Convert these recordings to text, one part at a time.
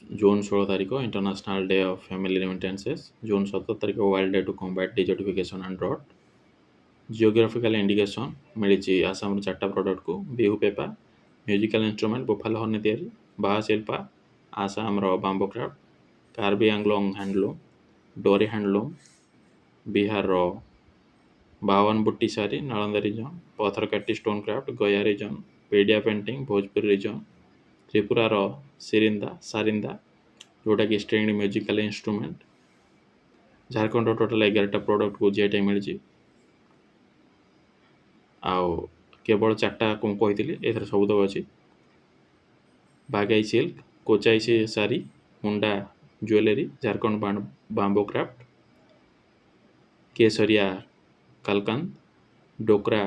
June 16 ତାରିଖ international day of family remittances, June 17 ତାରିଖ world day to combat desertification and drought. Geographical indication ମିଳିଛି ଆସାମର 4ଟା ପ୍ରଡ଼କ୍ଟକୁ। Bihu Pepa musical instrument buffalo horn ତିଆରି। ବାହା ଶିଳ୍ପା ଆସାମର bamboo craft. Karbi Anglong handloom. ଡୋରି ହ୍ୟାଣ୍ଡଲୁମ୍ ବିହାରର Bawan Butti sari Nalanda region. Patharkati stone craft Gaya region. पेडिया पेंटिंग भोजपुर रिजन। त्रिपुरार सारिंदा जोटा कि string musical instrument. Jharkhand total 11टा प्रोडक्ट को जीआई टैग मिली। आउ केवल 4टा कौन कही एथर सब तक अच्छी। बागाई सिल्क, कोचाई से सारी, मुंडा ज्वेलरी, झारखंड बाम्बो क्राफ्ट, केसरिया कालकांद, डोकरा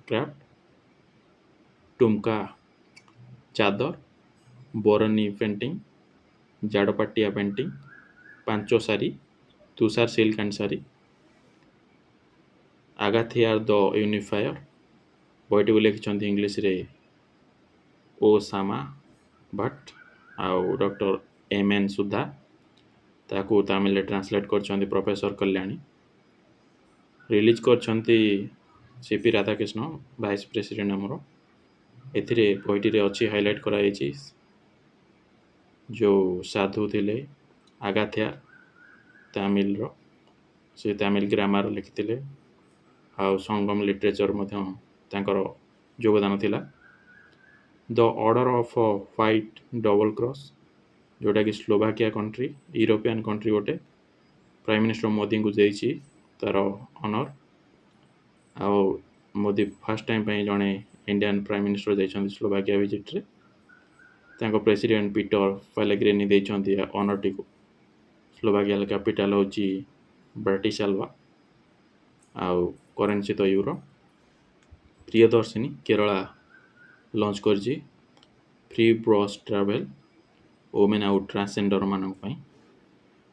क्राफ्ट, टुमका चादर, बोरनी पेंटिंग, जाड़पाटिया पेंटिंग, पांचो सारी, तुषार सिल्क एंड सारी, आगाथियार द यूनिफायर बईटी को लिखिं इंग्लीश रे ओ सामा भट्ट आउ डॉक्टर एम एन सुधा ताकू तमिल ट्रांसलेट कर प्रोफेसर कल्याणी। रिलीज कर सीपी राधाकृष्ण वाइस प्रेसिडेंट आमर। एथिरे बईटी अच्छी हाईलाइट कराई जो साधु थिले आगाथियार तमिल से तमिल ग्रामर लिखिते आउ संगम लिटरेचर योगदान थिला। The order of white double cross जोटा कि स्लोवाकिया कंट्री यूरोपियन कंट्री गोटे प्राइम मिनिस्टर मोदी को देछि तार ऑनर। आउ मोदी फर्स्ट टाइम जड़े इंडियन प्राइम मिनिस्टर जाइछन्ति स्लोवाकिया विजिट रे। तांको प्रेसिडेंट पीटर पेलेग्रिनी देइछन्ति ऑनर टी को। स्लोवाकिया कैपिटल होची ब्राटिस्लावा आउ करेंसी तो यूरो। प्रियदर्शिनी केरला लॉन्च करजी फ्री ब्रश ट्रैवल वोमेन आउ ट्रांसजेंडर मानक पई।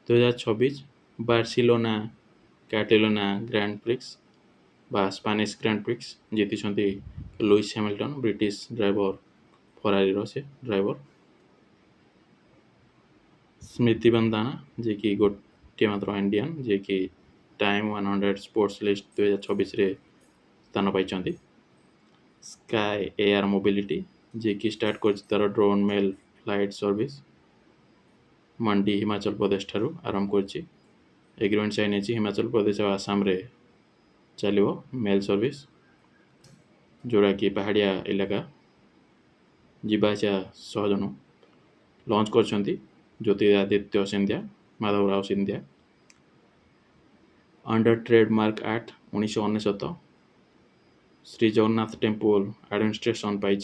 2026 बार्सिलोना कैटेलोना ग्रैंड प्रिक्स बा स्पेनिश ग्रैंड प्रिक्स जीति Lewis Hamilton British driver Ferrari से ड्राइवर। स्मृति बंदाना जे कि गोटे मात्र इंडियन जे कि टाइम 100 स्पोर्ट्स लिस्ट 2026 रे स्थान पाई। स्काई एयर मोबिलिटी जे कि स्टार्ट कर तार ड्रोन मेल फ्लाइट सर्विस मंडी हिमाचल प्रदेश ठारू आरंभ कर। एग्रीमेंट साइन है हिमाचल प्रदेश और आसाम रे चलो मेल सर्विस जोड़ा कि पहाड़िया इलाका जीवासा सहजन। लॉन्च कर Jyotiraditya Scindia Madhavrao Scindia. Under trademark act 1999 Shri Jagannath temple administration पाई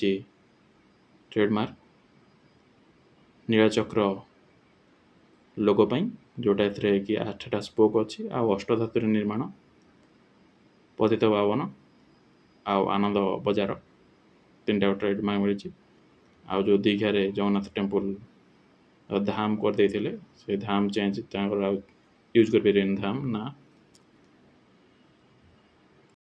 ट्रेडमार्क। नीलचक्र लोगो पाई जोटा कि 8टा स्पोक अच्छी आउ अष्टधातु निर्माण। पतित पावन आउ आनंद बजार 3टा ट्रेडमार्क मिली। आउ जो दीघार जगन्नाथ टेम्पल धाम कर से धाम चेंज यूज कर धाम ना